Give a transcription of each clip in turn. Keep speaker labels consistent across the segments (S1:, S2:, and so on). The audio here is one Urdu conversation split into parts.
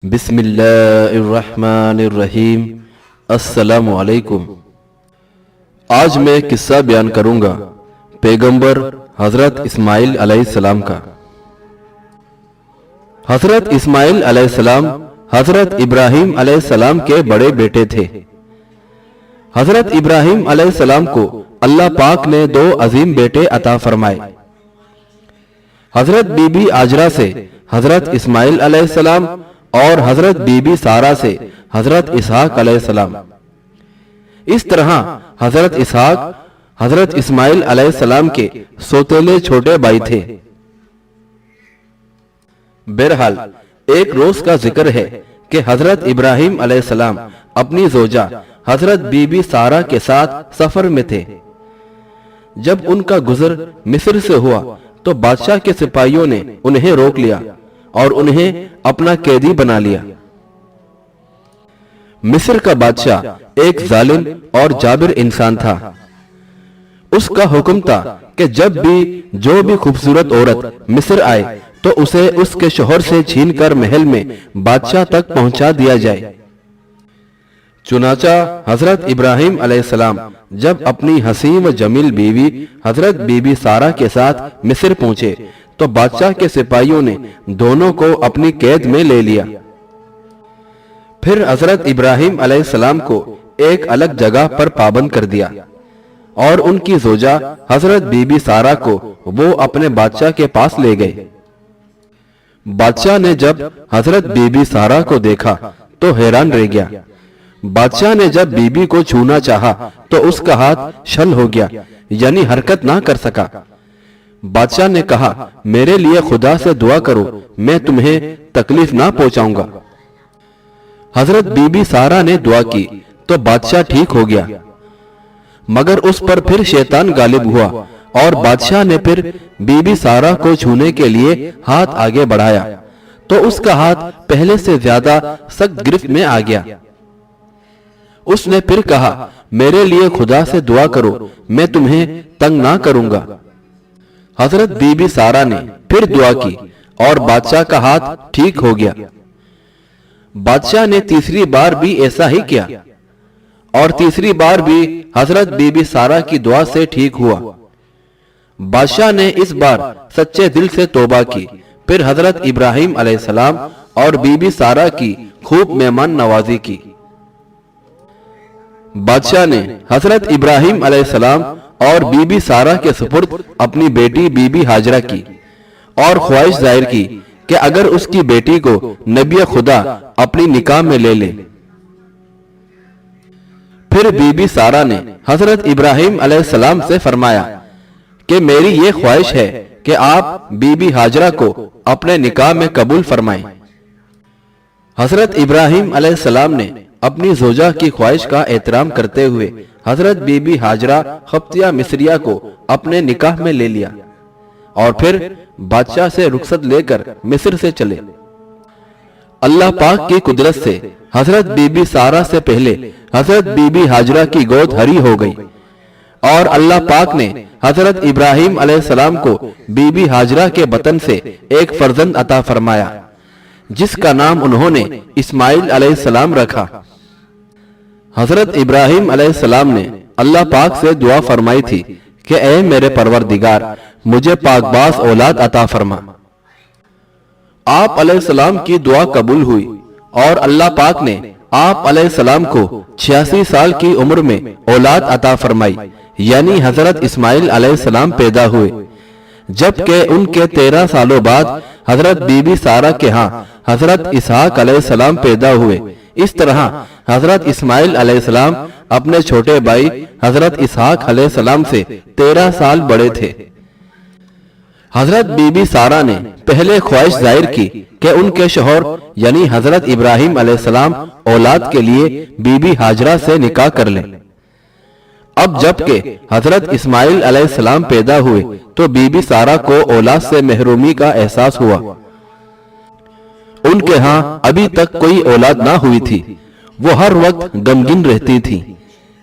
S1: بسم اللہ الرحمن الرحیم۔ السلام علیکم۔ آج میں قصہ بیان کروں گا پیغمبر حضرت اسماعیل علیہ السلام کا۔ حضرت اسماعیل علیہ السلام حضرت ابراہیم علیہ السلام کے بڑے بیٹے تھے۔ حضرت ابراہیم علیہ السلام کو اللہ پاک نے دو عظیم بیٹے عطا فرمائے۔ حضرت بی بی ہاجرہ سے حضرت اسماعیل علیہ السلام اور حضرت بی بی سارہ سے حضرت اسحاق علیہ السلام۔ اس طرح حضرت اسحاق حضرت اسماعیل علیہ السلام کے سوتیلے چھوٹے بھائی تھے۔ بہرحال ایک روز کا ذکر ہے کہ حضرت ابراہیم علیہ السلام اپنی زوجہ حضرت بی بی سارہ کے ساتھ سفر میں تھے۔ جب ان کا گزر مصر سے ہوا تو بادشاہ کے سپاہیوں نے انہیں روک لیا اور انہیں اپنا قیدی بنا لیا۔ مصر کا بادشاہ ایک ظالم اور جابر انسان تھا۔ اس کا حکم تھا کہ جب بھی جو بھی خوبصورت عورت مصر آئے تو اسے اس کے شوہر سے چھین کر محل میں بادشاہ تک پہنچا دیا جائے۔ چنانچہ حضرت ابراہیم علیہ السلام جب اپنی حسین و جمیل بیوی حضرت بی بی سارہ کے ساتھ مصر پہنچے تو بادشاہ کے سپاہیوں نے دونوں کو اپنی قید میں لے لیا۔ پھر حضرت ابراہیم علیہ السلام کو ایک الگ جگہ پر پابند کر دیا اور ان کی زوجہ حضرت بی بی سارہ کو وہ اپنے بادشاہ کے پاس لے گئے۔ بادشاہ نے جب حضرت بی بی سارہ کو دیکھا تو حیران رہ گیا۔ بادشاہ نے جب بی بی کو چھونا چاہا تو اس کا ہاتھ شل ہو گیا، یعنی حرکت نہ کر سکا۔ بادشاہ نے کہا، میرے لیے خدا سے دعا کرو، میں تمہیں تکلیف نہ پہنچاؤں گا۔ حضرت بی بی سارہ نے دعا کی تو بادشاہ ٹھیک ہو گیا، مگر اس پر پھر شیطان غالب ہوا اور بادشاہ نے پھر بی بی سارہ کو چھونے کے لیے ہاتھ آگے بڑھایا تو اس کا ہاتھ پہلے سے زیادہ سخت گرفت میں آ گیا۔ اس نے پھر کہا، میرے لیے خدا سے دعا کرو، میں تمہیں تنگ نہ کروں گا۔ حضرت بی بی سارہ نے پھر دعا کی اور بادشاہ کا ہاتھ ٹھیک ہو گیا۔ بادشاہ نے تیسری بار بھی ایسا ہی کیا اور تیسری بار بھی حضرت بی بی سارہ کی دعا سے ٹھیک ہوا۔ بادشاہ نے اس بار سچے دل سے توبہ کی، پھر حضرت ابراہیم علیہ السلام اور بی بی سارہ کی خوب مہمان نوازی کی۔ بادشاہ نے حضرت ابراہیم علیہ السلام اور بی بی سارہ کے سپرد اپنی بیٹی بی بی ہاجرہ کی اور خواہش ظاہر کی کہ اگر اس کی بیٹی کو نبی خدا اپنی نکاح میں لے لے۔ پھر بی بی سارہ نے حضرت ابراہیم علیہ السلام سے فرمایا کہ میری یہ خواہش ہے کہ آپ بی بی ہاجرہ کو اپنے نکاح میں قبول فرمائیں۔ حضرت ابراہیم علیہ السلام نے اپنی زوجہ کی خواہش کا احترام کرتے ہوئے حضرت بی بی ہاجرہ قبطیہ مصریہ کو اپنے نکاح میں لے لیا اور پھر بادشاہ سے رخصت لے کر مصر سے چلے۔ اللہ پاک کی قدرت سے حضرت بی بی سارہ سے پہلے حضرت بی بی ہاجرہ کی گود ہری ہو گئی اور اللہ پاک نے حضرت ابراہیم علیہ السلام کو بی بی ہاجرہ کے بطن سے ایک فرزند عطا فرمایا جس کا نام انہوں نے اسماعیل علیہ السلام رکھا۔ حضرت ابراہیم علیہ السلام نے اللہ پاک سے دعا فرمائی تھی کہ اے میرے پروردگار، مجھے پاک باز اولاد عطا فرما۔ آپ علیہ السلام کی دعا قبول ہوئی اور اللہ پاک نے آپ علیہ السلام کو 86 سال کی عمر میں اولاد عطا فرمائی، یعنی حضرت اسماعیل علیہ السلام پیدا ہوئے، جبکہ ان کے 13 سالوں بعد حضرت بی بی سارہ کے ہاں حضرت اسحاق علیہ السلام پیدا ہوئے۔ اس طرح حضرت اسماعیل علیہ السلام اپنے چھوٹے بھائی حضرت اسحاق علیہ السلام سے 13 سال بڑے تھے۔ حضرت بی بی سارہ نے پہلے خواہش ظاہر کی کہ ان کے شوہر یعنی حضرت ابراہیم علیہ السلام اولاد کے لیے بی بی ہاجرہ سے نکاح کر لیں۔ اب جب کہ حضرت اسماعیل علیہ السلام پیدا ہوئے تو بی بی سارہ کو اولاد سے محرومی کا احساس ہوا۔ ان کے ہاں ابھی تک کوئی اولاد نہ ہوئی تھی، وہ ہر وقت غمگین رہتی تھی۔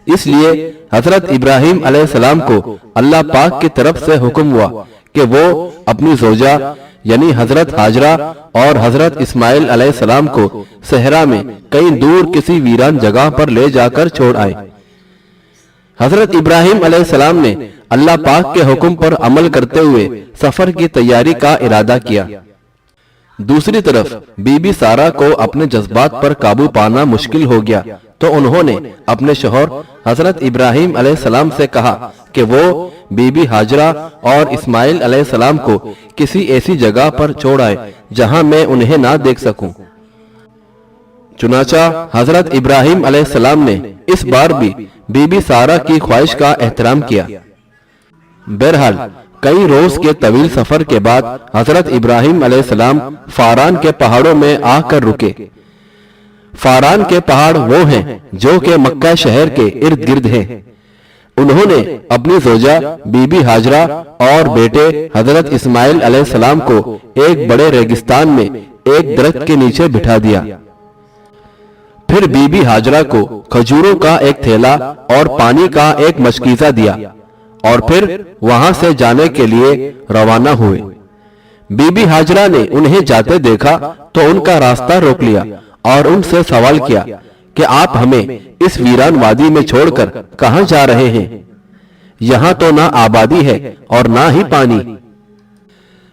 S1: اس لیے حضرت ابراہیم علیہ السلام کو اللہ پاک کی طرف سے حکم ہوا کہ وہ اپنی زوجہ یعنی حضرت حاجرہ اور حضرت اسماعیل علیہ السلام کو صحرا میں کہیں دور کسی ویران جگہ پر لے جا کر چھوڑ آئے۔ حضرت ابراہیم علیہ السلام نے اللہ پاک کے حکم پر عمل کرتے ہوئے سفر کی تیاری کا ارادہ کیا۔ دوسری طرف بی بی سارہ کو اپنے جذبات پر قابو پانا مشکل ہو گیا، تو انہوں نے اپنے شوہر حضرت ابراہیم علیہ السلام سے کہا کہ وہ بی بی حاجرہ اور اسماعیل علیہ السلام کو کسی ایسی جگہ پر چھوڑ آئے جہاں میں انہیں نہ دیکھ سکوں۔ چنانچہ حضرت ابراہیم علیہ السلام نے اس بار بھی بی بی سارہ کی خواہش کا احترام کیا۔ بہرحال کئی روز کے طویل سفر کے بعد حضرت ابراہیم علیہ السلام فاران کے پہاڑوں میں آ کر رکے۔ فاران کے پہاڑ وہ ہیں جو کہ مکہ شہر کے ارد گرد ہیں۔ انہوں نے اپنی زوجہ بی بی حاجرہ اور بیٹے حضرت اسماعیل علیہ السلام کو ایک بڑے ریگستان میں ایک درخت کے نیچے بٹھا دیا۔ پھر بی بی حاجرہ کو کھجوروں کا ایک تھیلا اور پانی کا ایک مشکیزہ دیا اور پھر وہاں سے جانے کے لیے روانہ ہوئے۔ بی بی حاجرہ نے انہیں جاتے دیکھا تو ان کا راستہ روک لیا اور ان سے سوال کیا کہ آپ ہمیں اس ویران وادی میں چھوڑ کر کہاں جا رہے ہیں؟ یہاں تو نہ آبادی ہے اور نہ ہی پانی۔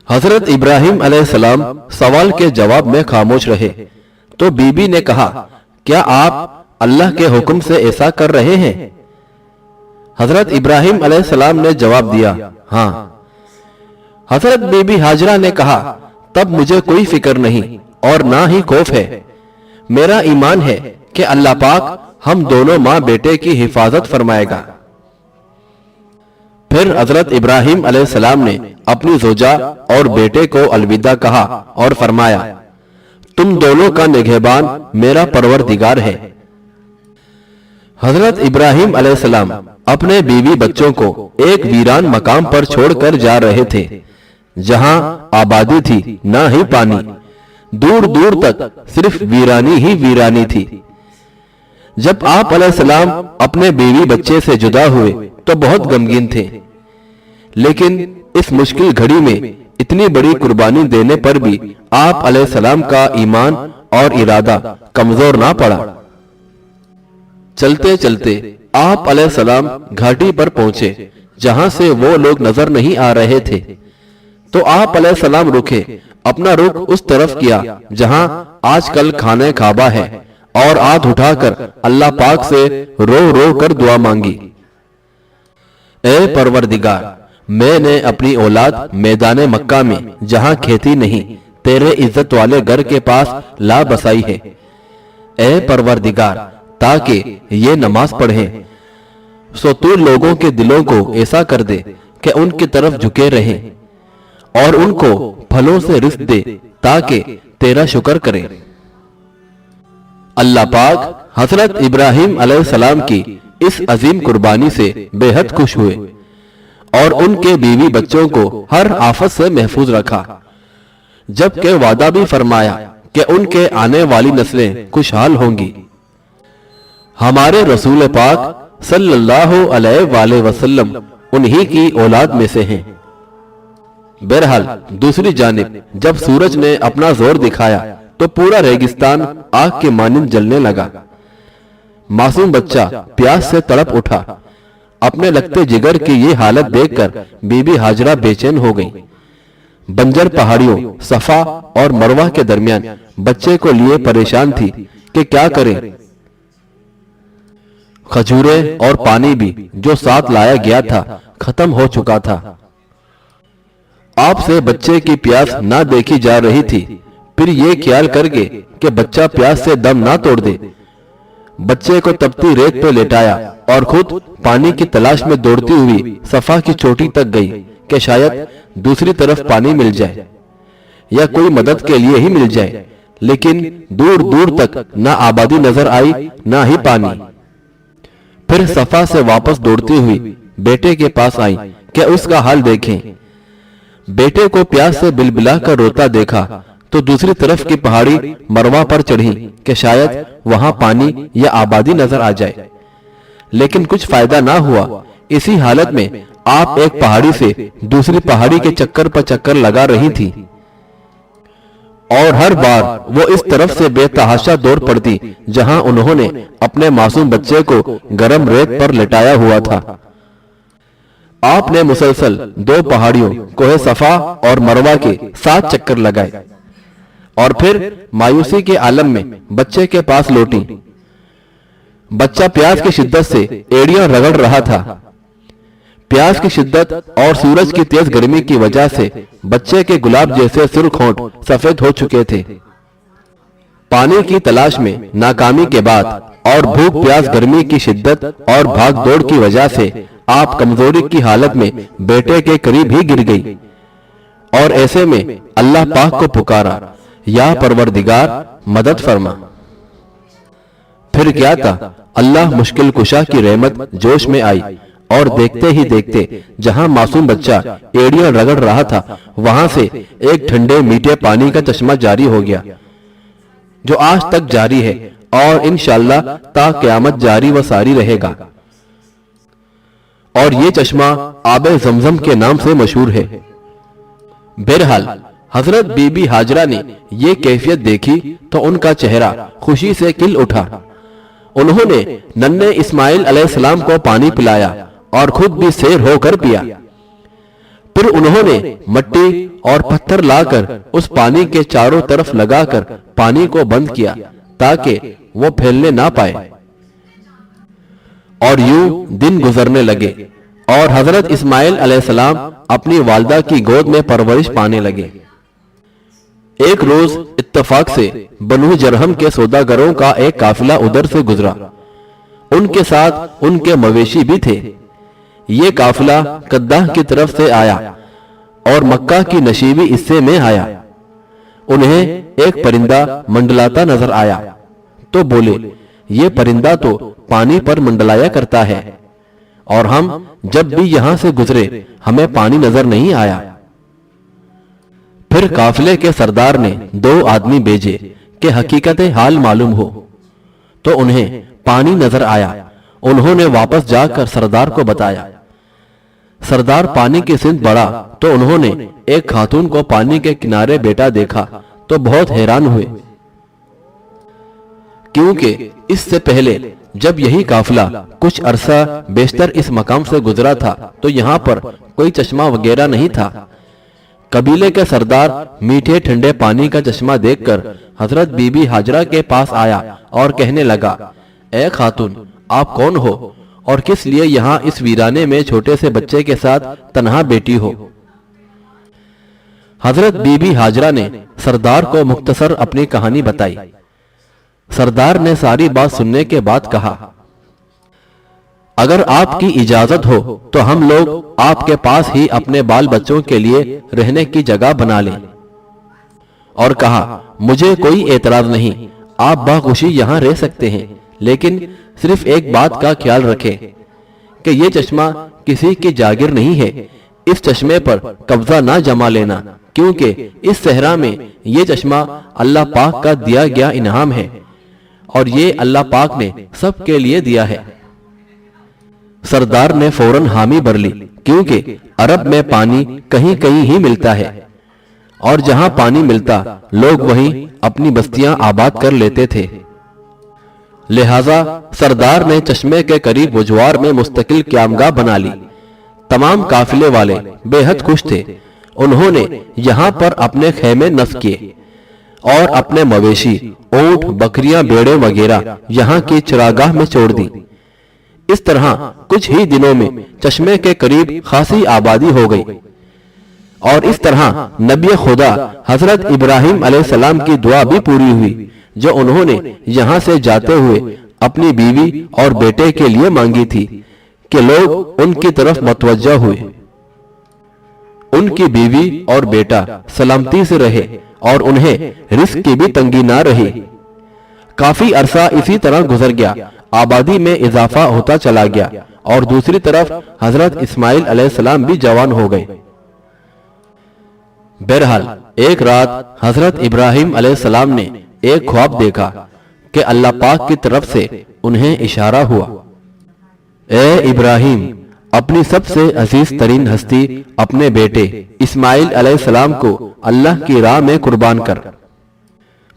S1: حضرت ابراہیم علیہ السلام سوال کے جواب میں خاموش رہے تو بی بی نے کہا، کیا آپ اللہ کے حکم سے ایسا کر رہے ہیں؟ حضرت ابراہیم علیہ السلام نے جواب دیا، ہاں۔ حضرت بی بی حاجرہ نے کہا، تب مجھے کوئی فکر نہیں اور نہ ہی خوف ہے۔ میرا ایمان ہے کہ اللہ پاک ہم دونوں ماں بیٹے کی حفاظت فرمائے گا۔ پھر حضرت ابراہیم علیہ السلام نے اپنی زوجہ اور بیٹے کو الوداع کہا اور فرمایا، تم دونوں کا نگہبان میرا پروردگار ہے۔ حضرت ابراہیم علیہ السلام اپنے بیوی بچوں کو ایک ویران مقام پر چھوڑ کر جا رہے تھے جہاں آبادی تھی نہ ہی پانی، دور دور تک صرف ویرانی ہی ویرانی تھی۔ جب آپ علیہ السلام اپنے بیوی بچے سے جدا ہوئے تو بہت غمگین تھے، لیکن اس مشکل گھڑی میں اتنی بڑی قربانی دینے پر بھی آپ علیہ السلام کا ایمان اور ارادہ کمزور نہ پڑا۔ چلتے چلتے آپ علیہ السلام گھاٹی پر پہنچے جہاں سے وہ لوگ نظر نہیں آ رہے تھے، تو آپ علیہ السلام رکے، اپنا رخ اس طرف کیا جہاں آج کل خانہ کعبہ ہے اور ہاتھ اٹھا کر اللہ پاک سے رو رو کر دعا مانگی، اے پروردگار، میں نے اپنی اولاد میدان مکہ میں جہاں کھیتی نہیں تیرے عزت والے گھر کے پاس لا بسائی ہے۔ اے پروردگار، تاکہ یہ نماز پڑھیں، سو تو لوگوں کے دلوں کو ایسا کر دے کہ ان کی طرف جھکے رہیں اور ان کو پھلوں سے رزق دے تاکہ تیرا شکر کریں۔ اللہ پاک حضرت ابراہیم علیہ السلام کی اس عظیم قربانی سے بے حد خوش ہوئے اور ان کے بیوی بچوں کو ہر آفت سے محفوظ رکھا، جبکہ وعدہ بھی فرمایا کہ ان کے آنے والی نسلیں خوشحال ہوں گی۔ ہمارے رسول پاک صلی اللہ علیہ وآلہ وسلم انہی کی اولاد میں سے ہیں۔ بہرحال دوسری جانب جب سورج نے اپنا زور دکھایا تو پورا ریگستان آگ کے مانند جلنے لگا۔ معصوم بچہ پیاس سے تڑپ اٹھا۔ اپنے لگتے جگر کی یہ حالت دیکھ کر بی بی حاجرہ بے چین ہو گئی۔ بنجر پہاڑیوں صفا اور مروہ کے درمیان بچے کو لیے پریشان تھی کہ کیا کریں۔ کھجوریں اور پانی بھی جو ساتھ لایا گیا تھا ختم ہو چکا تھا۔ آپ سے بچے کی پیاس نہ دیکھی جا رہی تھی، پھر یہ خیال کر کے کہ بچہ پیاس سے دم نہ توڑ دے، بچے کو تپتی ریت پہ لیٹایا اور خود پانی کی تلاش میں دوڑتی ہوئی صفا کی چوٹی تک گئی کہ شاید دوسری طرف پانی مل جائے یا کوئی مدد کے لیے ہی مل جائے، لیکن دور دور تک نہ آبادی نظر آئی نہ ہی پانی۔ پھر صفا سے واپس دوڑتی ہوئی بیٹے کے پاس آئی کہ اس کا حال دیکھیں۔ بیٹے کو پیاس سے بلبلا کر روتا دیکھا تو دوسری طرف کی پہاڑی مروہ پر چڑھی کہ شاید وہاں پانی یا آبادی نظر آ جائے، لیکن کچھ فائدہ نہ ہوا۔ اسی حالت میں آپ ایک پہاڑی سے دوسری پہاڑی کے چکر پر چکر لگا رہی تھی۔ اور ہر بار وہ اس طرف سے بے تحاشا دوڑ پڑتی جہاں انہوں نے اپنے معصوم بچے کو گرم ریت پر لٹایا ہوا تھا۔ آپ نے مسلسل 2 پہاڑیوں کوہ صفا اور مروہ کے 7 چکر لگائے اور پھر مایوسی کے عالم میں بچے کے پاس لوٹی۔ بچہ پیاس کی شدت سے ایڑیاں رگڑ رہا تھا۔ پیاس کی شدت اور سورج کی تیز گرمی کی وجہ سے بچے کے گلاب جیسے سرخ ہونٹ سفید ہو چکے تھے۔ پانی کی تلاش میں ناکامی کے بعد اور بھوک پیاس گرمی کی شدت اور بھاگ دوڑ کی وجہ سے آپ کمزوری کی حالت میں بیٹے کے قریب ہی گر گئی، اور ایسے میں اللہ پاک کو پکارا، یا پروردگار مدد فرما۔ پھر کیا تھا، اللہ مشکل کشا کی رحمت جوش میں آئی، اور دیکھتے ہی دیکھتے جہاں معصوم بچہ ایڑیاں رگڑ رہا تھا وہاں سے ایک ٹھنڈے میٹھے پانی کا چشمہ جاری ہو گیا، جو آج تک جاری ہے اور انشاءاللہ تا قیامت جاری و ساری رہے گا۔ اور یہ چشمہ آب زمزم کے نام سے مشہور ہے۔ بہرحال حضرت بی بی ہاجرہ نے یہ کیفیت دیکھی تو ان کا چہرہ خوشی سے کھل اٹھا۔ انہوں نے ننھے اسماعیل علیہ السلام کو پانی پلایا اور خود بھی سیر ہو کر پیا۔ پھر انہوں نے مٹی اور پتھر لا کر اس پانی کے چاروں طرف لگا کر پانی کو بند کیا تاکہ وہ پھیلنے نہ پائے، اور یوں دن گزرنے لگے اور حضرت اسماعیل علیہ السلام اپنی والدہ کی گود میں پرورش پانے لگے۔ ایک روز اتفاق سے بنو جرہم کے سوداگروں کا ایک قافلہ ادھر سے گزرا، ان کے ساتھ ان کے مویشی بھی تھے۔ یہ قافلہ قدح کی طرف سے آیا اور مکہ کی نشیبی حصے میں آیا۔ انہیں ایک پرندہ منڈلاتا نظر آیا تو بولے، یہ پرندہ تو پانی پر منڈلایا کرتا ہے، اور ہم جب بھی یہاں سے گزرے ہمیں پانی نظر نہیں آیا۔ پھر قافلے کے سردار نے 2 آدمی بھیجے کہ حقیقت حال معلوم ہو، تو انہیں پانی نظر آیا۔ انہوں نے واپس جا کر سردار کو بتایا۔ سردار پانی کی سمت بڑھا تو انہوں نے ایک خاتون کو پانی کے کنارے بیٹھا دیکھا تو بہت حیران ہوئے، کیونکہ اس سے پہلے جب یہی قافلہ کچھ عرصہ بیشتر اس مقام سے گزرا تھا تو یہاں پر کوئی چشمہ وغیرہ نہیں تھا۔ قبیلے کے سردار میٹھے ٹھنڈے پانی کا چشمہ دیکھ کر حضرت بی بی ہاجرہ کے پاس آیا اور کہنے لگا، اے خاتون، آپ کون ہو اور کس لیے یہاں اس ویرانے میں چھوٹے سے بچے کے ساتھ تنہا بیٹھی ہو؟ حضرت بی بی ہاجرہ نے سردار کو مختصر اپنی کہانی بتائی۔ سردار نے ساری بات سننے کے بعد کہا، اگر آپ کی اجازت ہو تو ہم لوگ آپ کے پاس ہی اپنے بال بچوں کے لیے رہنے کی جگہ بنا لیں، اور کہا، مجھے کوئی اعتراض نہیں، آپ باخوشی یہاں رہ سکتے ہیں، لیکن صرف ایک بات کا خیال رکھیں کہ یہ چشمہ کسی کی جاگیر نہیں ہے، اس چشمے پر قبضہ نہ جما لینا، کیونکہ اس صحرا میں یہ چشمہ اللہ پاک کا دیا گیا انعام ہے، اور یہ اللہ پاک نے سب کے لیے دیا ہے۔ سردار نے فوراً حامی بھر لی، کیونکہ عرب میں پانی کہیں کہیں ہی ملتا ہے، اور جہاں پانی ملتا لوگ وہیں اپنی بستیاں آباد کر لیتے تھے۔ لہٰذا سردار نے چشمے کے قریب وجوار میں مستقل قیامگاہ بنا لی۔ تمام قافلے والے بے حد خوش تھے۔ انہوں نے یہاں پر اپنے خیمے نصب کیے اور اپنے مویشی، اونٹ، بکریاں، بھیڑیں وغیرہ یہاں کی چراگاہ میں چھوڑ دی۔ اس طرح کچھ ہی دنوں میں چشمے کے قریب خاصی آبادی ہو گئی، اور اس طرح نبی خدا حضرت ابراہیم علیہ السلام کی دعا بھی پوری ہوئی، جو انہوں نے یہاں سے جاتے ہوئے اپنی بیوی اور بیٹے کے لیے مانگی تھی کہ لوگ ان کی طرف متوجہ ہوئے۔ ان کی بیوی اور بیٹا سلامتی سے رہے اور انہیں رزق کی بھی تنگی نہ رہی۔ کافی عرصہ اسی طرح گزر گیا، آبادی میں اضافہ ہوتا چلا گیا، اور دوسری طرف حضرت اسماعیل علیہ السلام بھی جوان ہو گئے۔ بہرحال ایک رات حضرت ابراہیم علیہ السلام نے ایک خواب دیکھا کہ اللہ پاک کی طرف سے انہیں اشارہ ہوا، اے ابراہیم، اپنی سب سے عزیز ترین ہستی اپنے بیٹے اسماعیل علیہ السلام کو اللہ کی راہ میں قربان کر۔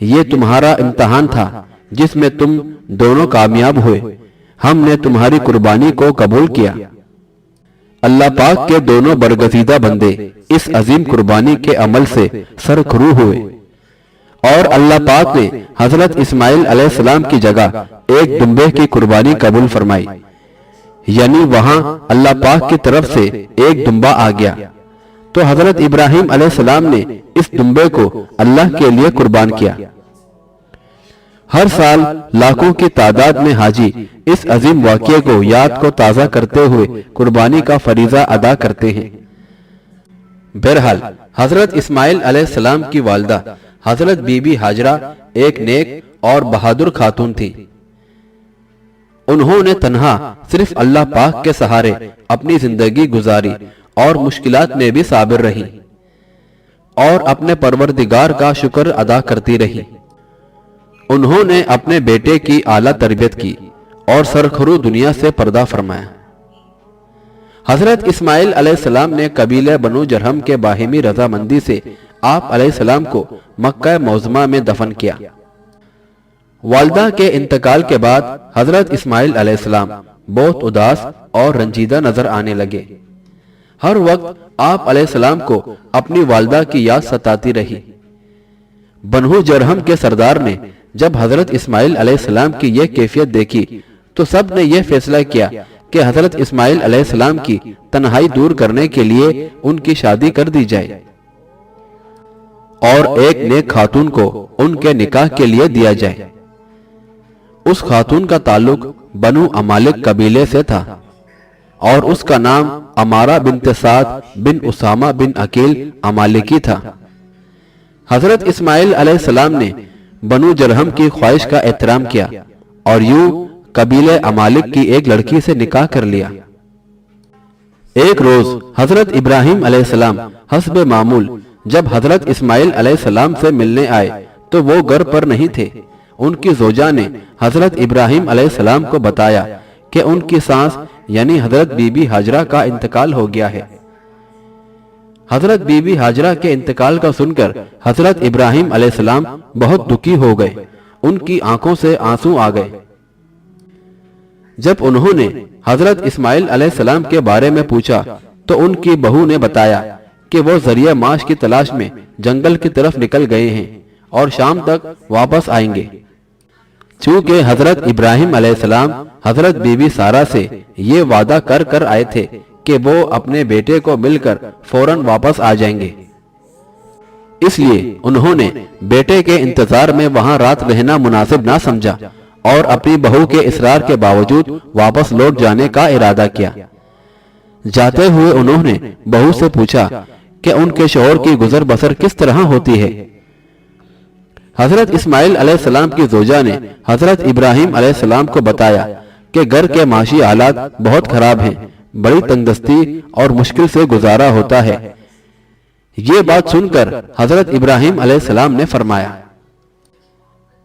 S1: یہ تمہارا امتحان تھا جس میں تم دونوں کامیاب ہوئے، ہم نے تمہاری قربانی کو قبول کیا۔ اللہ پاک کے دونوں برگزیدہ بندے اس عظیم قربانی کے عمل سے سرخرو ہوئے، اور اللہ پاک نے حضرت اسماعیل علیہ السلام کی جگہ ایک دمبے کی قربانی قبول فرمائی، یعنی وہاں اللہ پاک کی طرف سے ایک دمبا آ گیا، تو حضرت ابراہیم علیہ السلام نے اس دمبے کو اللہ کے لیے قربان کیا۔ ہر سال لاکھوں کی تعداد میں حاجی اس عظیم واقعے کو یاد کو تازہ کرتے ہوئے قربانی کا فریضہ ادا کرتے ہیں۔ بہرحال حضرت اسماعیل علیہ السلام کی والدہ حضرت بی بی ہاجرہ ایک نیک اور بہادر خاتون تھی۔ انہوں نے تنہا صرف اللہ پاک کے سہارے اپنی زندگی گزاری اور مشکلات میں بھی صابر رہی اور اپنے پروردگار کا شکر ادا کرتی رہی۔ انہوں نے اپنے بیٹے کی اعلیٰ تربیت کی اور سرخرو دنیا سے پردہ فرمایا۔ حضرت اسماعیل علیہ السلام نے قبیلہ بنو جرہم کے باہمی رضامندی سے آپ علیہ السلام کو مکہ معظمہ میں دفن کیا۔ والدہ کے انتقال کے بعد حضرت اسماعیل علیہ السلام بہت اداس اور رنجیدہ نظر آنے لگے۔ ہر وقت آپ علیہ السلام کو اپنی والدہ کی یاد ستاتی رہی۔ بنو جرہم کے سردار نے جب حضرت اسماعیل علیہ السلام کی یہ کیفیت دیکھی تو سب نے یہ فیصلہ کیا کہ حضرت اسماعیل علیہ السلام کی تنہائی دور کرنے کے لیے ان کی شادی کر دی جائے اور ایک نیک خاتون کو ان کے نکاح کے لیے دیا جائے۔ اس خاتون کا تعلق بنو امالک قبیلے سے تھا اور اس کا نام امارہ بنت سعد بن اسامہ بن عقیل امالکی تھا۔ حضرت اسماعیل علیہ السلام نے بنو جرہم کی خواہش کا احترام کیا اور یوں قبیلہ امالک کی ایک لڑکی سے نکاح کر لیا۔ ایک روز حضرت ابراہیم علیہ السلام حسب معمول جب حضرت اسماعیل علیہ السلام سے ملنے آئے تو وہ گھر پر نہیں تھے۔ ان کی زوجہ نے حضرت ابراہیم علیہ السلام کو بتایا کہ ان کی ساس یعنی حضرت بی بی ہاجرہ کا انتقال ہو گیا ہے۔ حضرت بی بی ہاجرہ کے انتقال کا سن کر حضرت ابراہیم علیہ السلام بہت دکھی ہو گئے، ان کی آنکھوں سے آنسو آ گئے۔ جب انہوں نے حضرت اسماعیل علیہ السلام کے بارے میں پوچھا تو ان کی بہو نے بتایا کہ وہ ذریعہ معاش کی تلاش میں جنگل کی طرف نکل گئے ہیں اور شام تک واپس آئیں گے۔ چونکہ حضرت ابراہیم علیہ السلام حضرت بی بی سارہ سے یہ وعدہ کر آئے تھے کہ وہ اپنے بیٹے کو مل کر فوراً واپس آ جائیں گے، اس لیے انہوں نے بیٹے کے انتظار میں وہاں رات رہنا مناسب نہ سمجھا اور اپنی بہو کے اصرار کے باوجود واپس لوٹ جانے کا ارادہ کیا۔ جاتے ہوئے انہوں نے بہو سے پوچھا کہ ان کے شوہر کی گزر بسر کس طرح ہوتی ہے۔ حضرت اسماعیل علیہ السلام کی زوجہ نے حضرت ابراہیم علیہ السلام کو بتایا کہ گھر کے معاشی حالات بہت خراب ہیں، بڑی تنگدستی اور مشکل سے گزارا ہوتا ہے۔ یہ بات سن کر حضرت ابراہیم علیہ السلام نے فرمایا،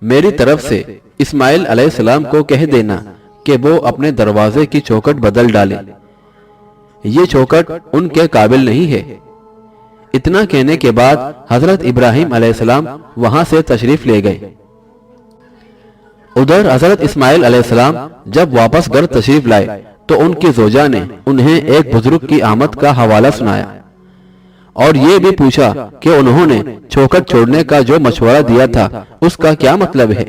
S1: میری طرف سے اسماعیل علیہ السلام کو کہہ دینا کہ وہ اپنے دروازے کی چوکھٹ بدل ڈالے، یہ چوکھٹ ان کے قابل نہیں ہے۔ اتنا کہنے کے بعد حضرت ابراہیم علیہ السلام وہاں سے تشریف لے گئے۔ ادھر حضرت اسماعیل علیہ السلام جب واپس گھر تشریف لائے تو ان کی زوجہ نے انہیں ایک بزرگ کی آمد کا حوالہ سنایا اور یہ بھی پوچھا کہ انہوں نے چوکھٹ چھوڑنے کا جو مشورہ دیا تھا اس کا کیا مطلب ہے۔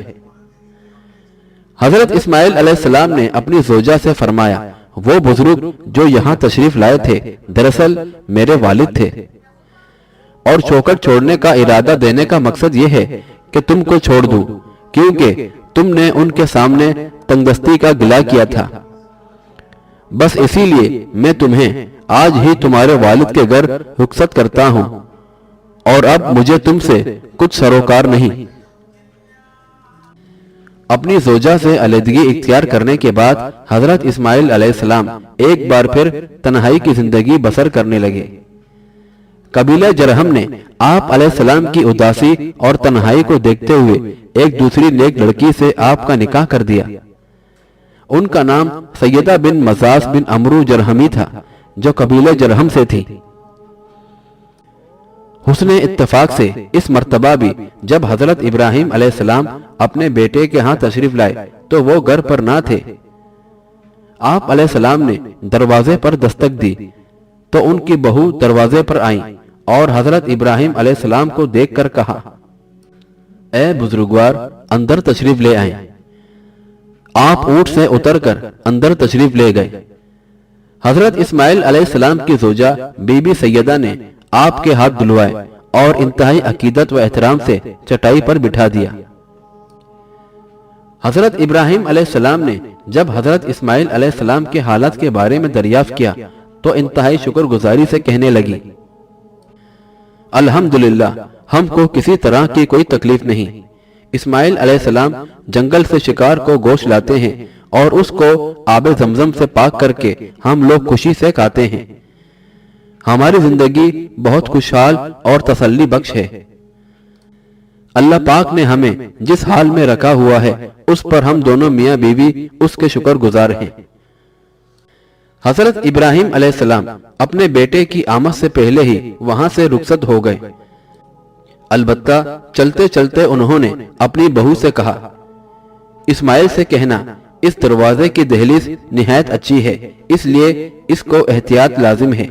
S1: حضرت اسماعیل علیہ السلام نے اپنی زوجہ سے فرمایا، وہ بزرگ جو یہاں تشریف لائے تھے دراصل میرے والد تھے اور چوکھٹ چھوڑنے کا ارادہ دینے کا مقصد یہ ہے کہ تم کو چھوڑ دوں، کیونکہ تم نے ان کے سامنے تنگدستی کا گلہ کیا تھا۔ بس اسی لیے میں تمہیں آج ہی تمہارے والد کے گھر رخصت کرتا ہوں اور اب مجھے تم سے کچھ سروکار نہیں۔ اپنی زوجہ سے علیحدگی اختیار کرنے کے بعد حضرت اسماعیل علیہ السلام ایک بار پھر تنہائی کی زندگی بسر کرنے لگے۔ قبیلہ جرہم نے آپ علیہ السلام کی اداسی اور تنہائی کو دیکھتے ہوئے ایک دوسری نیک لڑکی سے آپ کا نکاح کر دیا۔ ان کا نام سیدہ بن مزاس بن عمرو جرہمی تھا جو قبیلہ جرہم سے تھی۔ حسن اتفاق سے اس مرتبہ بھی جب حضرت ابراہیم علیہ السلام اپنے بیٹے کے ہاں تشریف لائے تو وہ گھر پر نہ تھے۔ آپ علیہ السلام نے دروازے پر دستک دی تو ان کی بہو دروازے پر آئیں اور حضرت ابراہیم علیہ السلام کو دیکھ کر کہا، اے بزرگوار، اندر تشریف لے آئیں۔ آپ اونٹ سے اتر کر اندر تشریف لے گئے۔ حضرت اسماعیل علیہ السلام کی زوجہ بی بی سیدہ نے آپ کے ہاتھ دھلوائے اور انتہائی عقیدت و احترام سے چٹائی پر بٹھا دیا۔ حضرت ابراہیم علیہ السلام نے جب حضرت اسماعیل علیہ السلام کے حالات کے بارے میں دریافت کیا تو انتہائی شکر گزاری سے کہنے لگی، الحمدللہ، ہم کو کسی طرح کی کوئی تکلیف نہیں۔ اسماعیل علیہ السلام جنگل سے شکار کو گوشت لاتے ہیں اور اس کو آب زمزم سے پاک کر کے ہم لوگ خوشی سے کھاتے ہیں۔ ہماری زندگی بہت خوشحال اور تسلی بخش ہے۔ اللہ پاک نے ہمیں جس حال میں رکھا ہوا ہے اس پر ہم دونوں میاں بیوی اس کے شکر گزار ہیں۔ حضرت ابراہیم علیہ السلام اپنے بیٹے کی آمد سے پہلے ہی وہاں سے رخصت ہو گئے۔ البتہ چلتے چلتے انہوں نے اپنی بہو سے کہا، اسماعیل سے کہنا اس دروازے کی دہلیز نہایت اچھی ہے، اس لیے اس کو احتیاط لازم ہے۔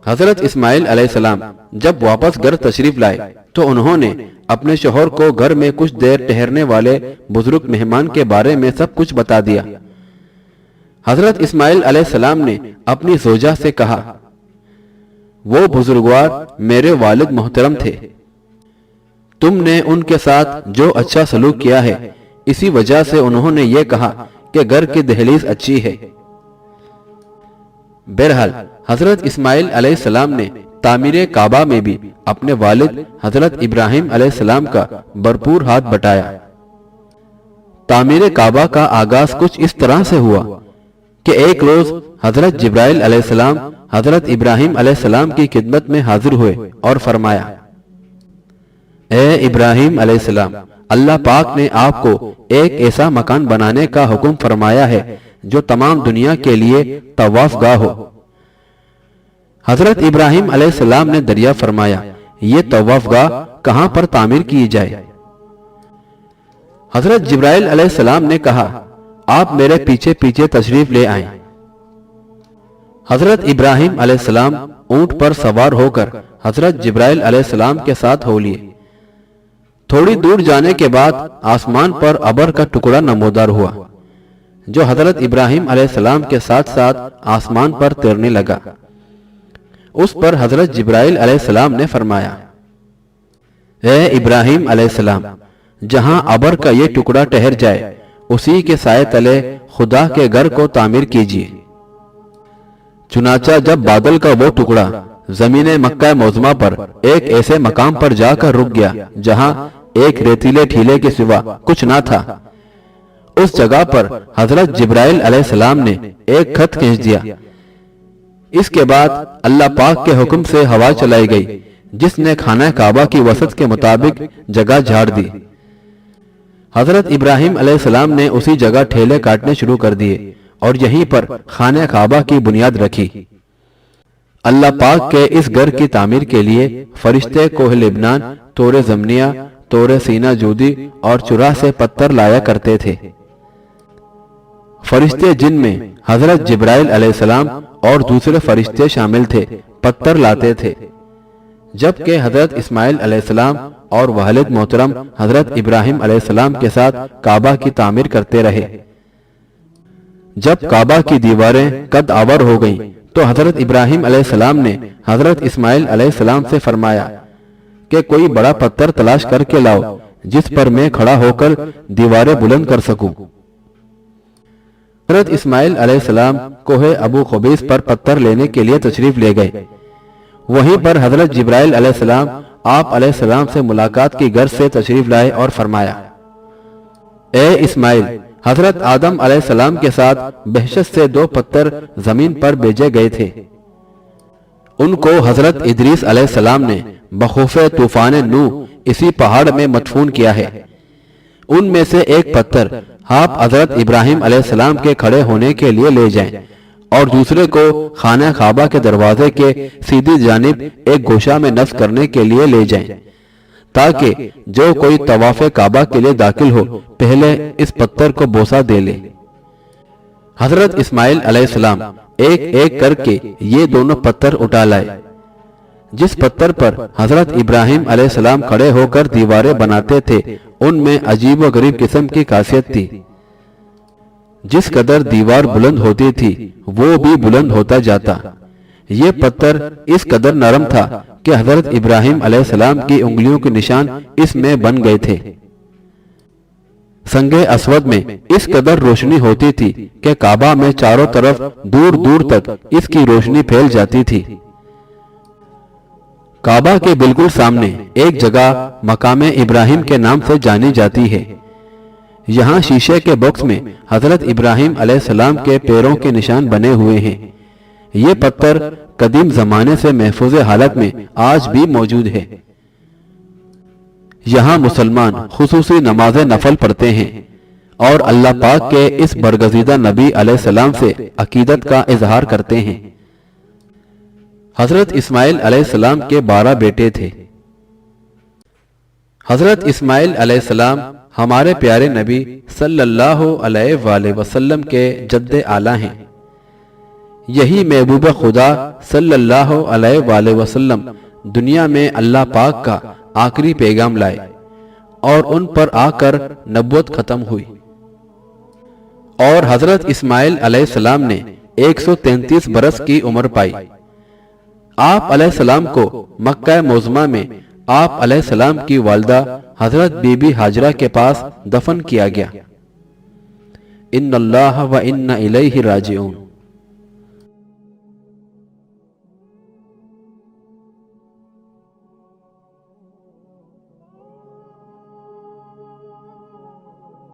S1: حضرت اسماعیل علیہ السلام جب واپس گھر تشریف لائے تو انہوں نے اپنے شوہر کو گھر میں کچھ دیر ٹھہرنے والے بزرگ مہمان کے بارے میں سب کچھ بتا دیا۔ حضرت اسماعیل علیہ السلام نے اپنی زوجہ سے کہا، وہ بزرگوار میرے والد محترم تھے، تم نے ان کے ساتھ جو اچھا سلوک کیا ہے اسی وجہ سے انہوں نے یہ کہا کہ گھر کی دہلیز اچھی ہے۔ بہرحال حضرت اسماعیل علیہ السلام نے تعمیر کعبہ میں بھی اپنے والد حضرت ابراہیم علیہ السلام کا بھرپور ہاتھ بٹایا۔ تعمیر کعبہ کا آغاز کچھ اس طرح سے ہوا کہ ایک روز حضرت جبرائیل علیہ السلام حضرت ابراہیم علیہ السلام کی خدمت میں حاضر ہوئے اور فرمایا، اے ابراہیم علیہ السلام، اللہ پاک نے آپ کو ایک ایسا مکان بنانے کا حکم فرمایا ہے جو تمام دنیا کے لیے طواف گاہ ہو۔ حضرت ابراہیم علیہ السلام نے دریافت فرمایا، یہ طواف گاہ کہاں پر تعمیر کی جائے؟ حضرت جبرائیل علیہ السلام نے کہا، آپ میرے پیچھے پیچھے تشریف لے آئیں۔ حضرت ابراہیم علیہ السلام اونٹ پر سوار ہو کر حضرت جبرائیل علیہ السلام کے ساتھ ہو لیے۔ تھوڑی دور جانے کے بعد آسمان پر ابر کا ٹکڑا نمودار ہوا جو حضرت ابراہیم علیہ السلام کے ساتھ ساتھ آسمان پر تیرنے لگا۔ اس پر حضرت جبرائیل علیہ السلام نے فرمایا، اے ابراہیم علیہ السلام، جہاں ابر کا یہ ٹکڑا ٹھہر جائے اسی کے سائے تلے خدا کے گھر کو تعمیر کیجیے۔ چنانچہ جب بادل کا وہ ٹکڑا زمین مکہ معظمہ پر ایک ایسے مقام پر جا کر رک گیا جہاں ایک ریتیلے ٹھیلے کے سوا کچھ نہ تھا، اس جگہ پر حضرت جبرائیل علیہ السلام نے ایک خط کھینچ دیا۔ اس کے بعد اللہ پاک کے حکم سے ہوا چلائی گئی جس نے خانہ کعبہ کی وسط کے مطابق جگہ جھاڑ دی۔ حضرت ابراہیم علیہ السلام نے اسی جگہ ٹھیلے کاٹنے شروع کر دیے اور یہیں پر خانہ کعبہ کی بنیاد رکھی۔ اللہ پاک کے اس گھر کی تعمیر کے لیے فرشتے کوہ لبنان، طور زمنیہ، طور سینہ جودی اور چرا سے پتھر لایا کرتے تھے۔ فرشتے جن میں حضرت جبرائیل علیہ السلام اور دوسرے فرشتے شامل تھے پتھر لاتے تھے، جبکہ حضرت اسماعیل علیہ السلام اور والد محترم حضرت ابراہیم علیہ السلام کے ساتھ کعبہ کی تعمیر کرتے رہے۔ جب کعبہ کی دیواریں قد آور ہو گئیں تو حضرت ابراہیم علیہ السلام نے حضرت اسماعیل علیہ السلام سے فرمایا کہ کوئی بڑا پتھر تلاش کر کے لاؤ جس پر میں کھڑا ہو کر دیواریں بلند کر سکوں۔ حضرت اسماعیل علیہ السلام کوہ ابو قبیس پر پتھر لینے کے لیے تشریف لے گئے۔ وہیں پر حضرت جبرائیل علیہ السلام آپ علیہ السلام سے ملاقات کی غرض سے تشریف لائے اور فرمایا، اے اسماعیل، حضرت آدم علیہ السلام کے ساتھ بہشت سے 2 پتھر زمین پر بھیجے گئے تھے۔ ان کو حضرت ادریس علیہ السلام نے بخوف طوفان نوح اسی پہاڑ میں مدفون کیا ہے۔ ان میں سے ایک پتھر آپ حضرت ابراہیم علیہ السلام کے کھڑے ہونے کے لیے لے جائیں اور دوسرے کو خانہ کعبہ کے دروازے کے سیدھی جانب ایک گوشہ میں نصب کرنے کے لیے لے جائیں، تاکہ جو کوئی طواف کعبہ کے لیے داخل ہو پہلے اس پتھر کو بوسہ دے لے۔ حضرت اسماعیل علیہ السلام ایک ایک کر کے یہ دونوں پتھر اٹھا لائے۔ جس پتھر پر حضرت ابراہیم علیہ السلام کھڑے ہو کر دیواریں بناتے تھے ان میں عجیب و غریب قسم کی خاصیت تھی۔ جس قدر دیوار بلند ہوتی تھی وہ بھی بلند ہوتا جاتا۔ یہ پتھر اس قدر نرم تھا کہ حضرت ابراہیم علیہ السلام کی انگلیوں کے نشان اس میں بن گئے تھے۔ سنگ اسود میں اس قدر روشنی ہوتی تھی کہ کعبہ میں چاروں طرف دور دور تک اس کی روشنی پھیل جاتی تھی۔ کعبہ کے بالکل سامنے ایک جگہ مقام ابراہیم کے نام سے جانی جاتی ہے۔ یہاں شیشے کے باکس میں حضرت ابراہیم علیہ السلام کے پیروں کے نشان بنے ہوئے ہیں۔ یہ پتھر قدیم زمانے سے محفوظ حالت میں آج بھی موجود ہے۔ یہاں مسلمان خصوصی نماز نفل پڑھتے ہیں اور اللہ پاک کے اس برگزیدہ نبی علیہ السلام سے عقیدت کا اظہار کرتے ہیں۔ حضرت اسماعیل علیہ السلام کے 12 بیٹے تھے۔ حضرت اسماعیل علیہ السلام ہمارے پیارے نبی صلی اللہ علیہ وآلہ وسلم کے جد اعلیٰ ہیں۔ یہی محبوب خدا صلی اللہ علیہ وآلہ وسلم دنیا میں اللہ پاک کا آخری پیغام لائے اور ان پر آ کر نبوت ختم ہوئی۔ اور حضرت اسماعیل علیہ السلام نے 133 برس کی عمر پائی۔ آپ علیہ السلام کو مکہ معظمہ میں آپ علیہ السلام کی والدہ حضرت بی بی ہاجرہ کے پاس دفن کیا گیا۔ ان اللہ و انا الیہ راجعون۔